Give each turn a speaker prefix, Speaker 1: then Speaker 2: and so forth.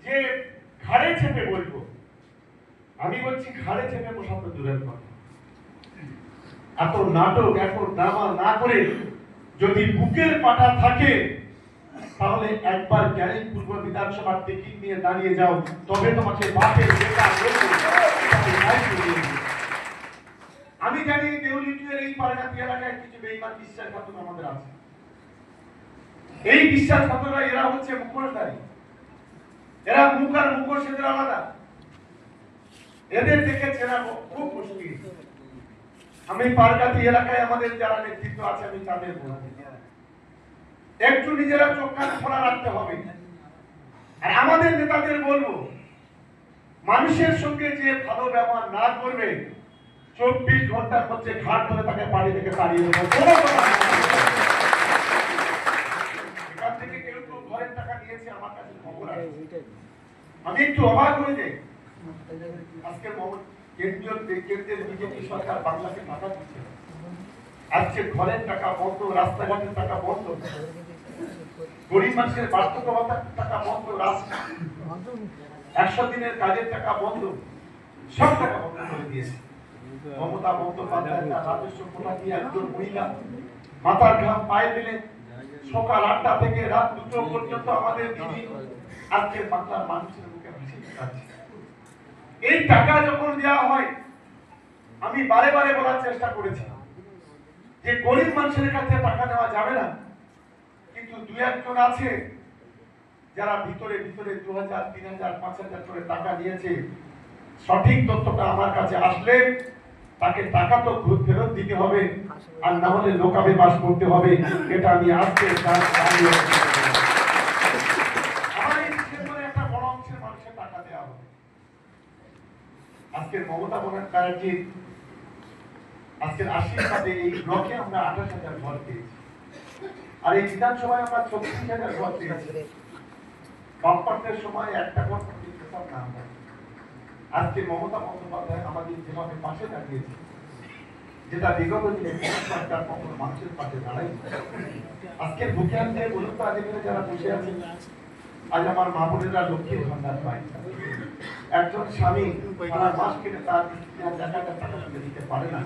Speaker 1: যে ঘাড়ে চেপে বলবো, আমি বলছি ঘাড়ে চেপে বসা তো দূরের কথা, এত নাটক এত ড্রামা না করে যদি বুকের পাটা থাকে তাহলে একবার জ্ঞানী পূর্ব বিধানসভার টিকিট নিয়ে দাঁড়িয়ে যাও, তবে তোমাকে বাপের বেটা বলবো। আমি জানি দেউলিটির এই পারগাতি এলাকায় কিছু বেঈমান বিশ্বাসঘাতক আমাদের আছে। এই বিশ্বাসঘাতকরা এরা হচ্ছে মুখোশধারী, এরা মুখ আর মুখোশ এদের আলাদা, এদের দেখে চেনা খুব মুশকিল। আমি পারগাতি এলাকায় আমাদের যারা নেতৃত্ব আছে আমি তাদের বলবো একটু নিজেরা চোখ কান খোলা রাখতে হবে। আর আমাদের নেতাদের বলবো মানুষের সঙ্গে যে ভালো ব্যবহার না করবে 24 ঘন্টার মধ্যে ঘাট ধরে তাকে বাড়ি থেকে তাড়িয়ে দেবো। এখান থেকে কেউ তো ঘরের টাকা নিয়েছে, আমার কাছে খবর আছে। আমি একটু অবাক হয়ে যাই, আজকে কেন্দ্রের বিজেপি সরকার বাংলাকে টাকা দিচ্ছে, আজকে ঘরের টাকা বন্ধ, রাস্তাঘাটের টাকা বন্ধ, গরিব মানুষের বার্ধক্য ভাতার টাকা বন্ধ, 100 দিনের কাজের টাকা বন্ধ, সব টাকা বন্ধ করে দিয়েছে। মমতা বন্দ্যোপাধ্যায় তার রাজস্ব কোটা দিয়ে একজন মহিলা মাথার ঘাম পায়ে দিলে সকাল 8টা থেকে রাত 2টো পর্যন্ত আমাদের দিদি আজকে বাংলার মানুষের মুখে হাসি ফুটাচ্ছে। এই টাকা যখন দেওয়া হয় আমি বারে বারে বলার চেষ্টা করেছি যে গরিব মানুষের কাছে টাকা দেওয়া যাবে না, কিন্তু 2-1 আছে যারা ভিতরে ভিতরে 2000, 3000, 5000 করে টাকা নিয়েছে। সঠিক তথ্যটা আমার কাছে আসলে তাকে টাকা তো ফেরত দিতে হবে, আর না হলে লোকাবে বাস করতে হবে। এটা আমি আজকে আমার এই ক্ষেত্রে একটা বড় অংশের মানুষের টাকা দেওয়া হবে। আজকের মমতা ব্যানার্জির আজকের আশীর্বাদে এই ব্লকে আমরা 28,000 ঘর পেয়েছি, আর এই বিধানসভায় আমরা 36,000 ঘর পেয়েছি। বাম্পারদের সময় একটা ঘর হিসাব না হয়। আজকে মমতা বন্দ্যোপাধ্যায় আমাদের যেভাবে পাশে দাঁড়িয়েছে, যেটা বিগত দিনে সরকার কখনো মানুষের পাশে দাঁড়াই। আজকের বুকে আনতে বলুন তো আজকে যারা বসে আছেন, আজ আমার মা বোনেরা লক্ষ্মীর ভান্ডার পায়। একজন স্বামী সারা মাস কেটে তার 30,000 টাকা তুলে দিতে পারে না।